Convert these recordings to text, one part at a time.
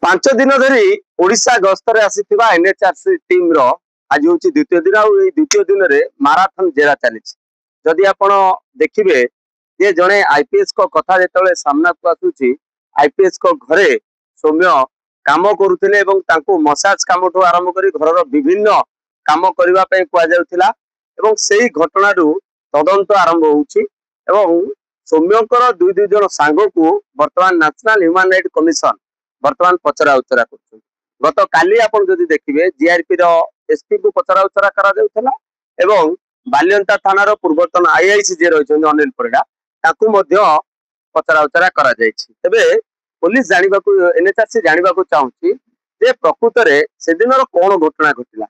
ପାଞ୍ଚ ଦିନ ଧରି ओडिशा गस्तरे आसीथिबा एनएचआरसी टीम रो आज हूँ द्वितीय दिन और द्वितीय दिन में माराथन जेरा चली जदि आपण देखिए जे जड़े आईपीएस को कथा जो सामना को आसूची आईपीएस को घरे सौम्य काम करुले मसाज कम ठू आरंभ कर घर विभिन्न काम करने को से घटना तदंत आरंभ हो सौम्यकर दुई दुई जन सांग को बर्तमान नेशनल ह्यूमन राइट कमिशन बर्तमान पचरा उचरा कर गत काली आप देखिए जीआरपी एसपी को पचरा उचरा करा बालियंता थानार पूर्वतन आईआईसी जे रही अनिल परिडा पचरा उचरा करा तेबे पुलिस जाना एनएचआरसी जाना चाहूँगी जे प्रकृत में से दिन कौन घटना घटला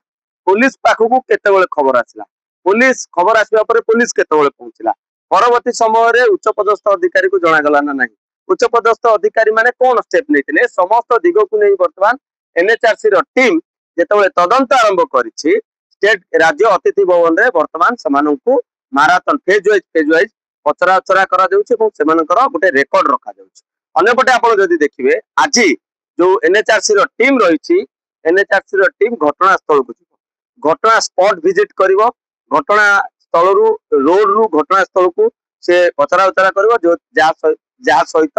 पुलिस पाखक केते खबर आसला पुलिस खबर आसवा पुलिस केते पहुंचला परवर्ती समय उच्चपदस्थ अधिकारी को जनागला ना नहीं उच्चपदस्थ अधिकारी माने कौन स्टेप नहीं समस्त दिग को नहीं बर्तमान एनएचआरसी टीम जिते तदंत आरंभ कर स्टेट राज्य अतिथि भवन में बर्तमान से माराथन फेज वाइज पचरा उचरा गोटे रेकर्ड रखा अंपटे आप देखिए आज जो एनएचआरसी टीम रही एनएचआरसी टीम घटनास्थल को घटना स्पॉट विजिट कर घटना स्थल रोड रु घटनास्थल को से पचरा उचरा कर जहाँ सहित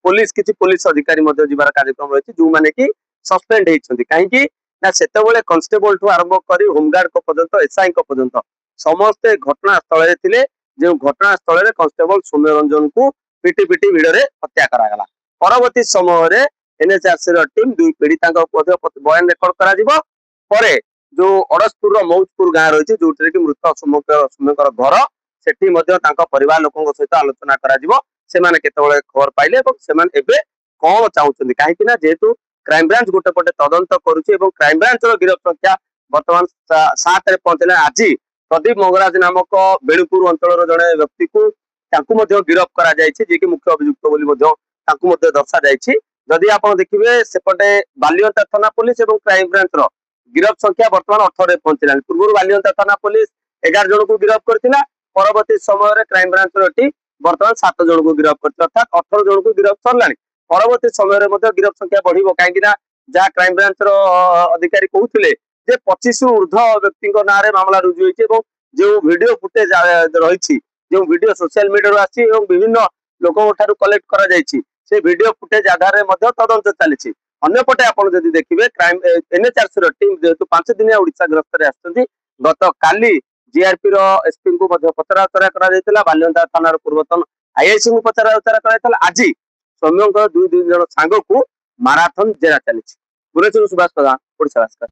पुलिस किसी पुलिस अधिकारी जीवार कार्यक्रम रही जो मैंने कि सस्पेंड होती कहीं से कन्स्टेबल ठू आरंभ कर होमगार्ड को पर्यंत एसआई को पर्यंत समस्ते घटनास्थल थे जो घटनास्थल में कन्स्टेबल सौम्य रंजन को पिटी पिटी भिड़ हत्या करागला परवर्ती समय एनएचआरसी टीम दुई पीड़िता बयान रेकर्ड कर जो अड़सपुर मौजपुर गाँव रही जो मृत सौम्यकर घर से परिवार लोकों सहित आलोचना कर खबर पाइले कौन चाहते कहीं जेहेतु क्राइम ब्रांच गोटे पटे तदंत करुच्ची क्राइम ब्रांच गिरफ संख्या बर्तमान 7 पहुंचला आज प्रदीप मंगराज नामक बेलुपुर अंचल जड़े व्यक्ति को गिरफ कर मुख्य अभियुक्त दर्शा जदि आप देखिए सेपटे बालियंता थाना पुलिस और क्राइम ब्रांच गिरफ संख्या बर्तमान 18 पहुंचला पूर्व बालियंता थाना पुलिस 11 जन को गिरफ करथिला परवर्ती समय क्राइम ब्रांच टीम बर्तमान 7 जन को गिरफ कर अर्थात 18 जन को गिरफ सरला परवर्ती समय गिरफ संख्या बढ़ कहीं जहाँ क्राइम ब्रांच अधिकारी कहते 25 ऊर्ध व्यक्ति ना मामला रुजु होती जो वीडियो फुटेज रही जो वीडियो सोशल मीडिया आसी विभिन्न लोकों कलेक्ट कर वीडियो फुटेज आधार तदंत चली अंपटे आप देखिए क्राइम एनएचआरसी टीम जेहेतु 5 दिनिया ओडिशा गस्तर आसुच्ची गत काली जीआरपी एसपी को पचरा उचरा कर बालियंता थाना पूर्वतन आईआईसी को पचरा उचरा कर आज सौम्य दुई दुई जन सांग को माराथन जेरा चली भुवनेश्वर सुभाष प्रधान ओडिशा भास्कर।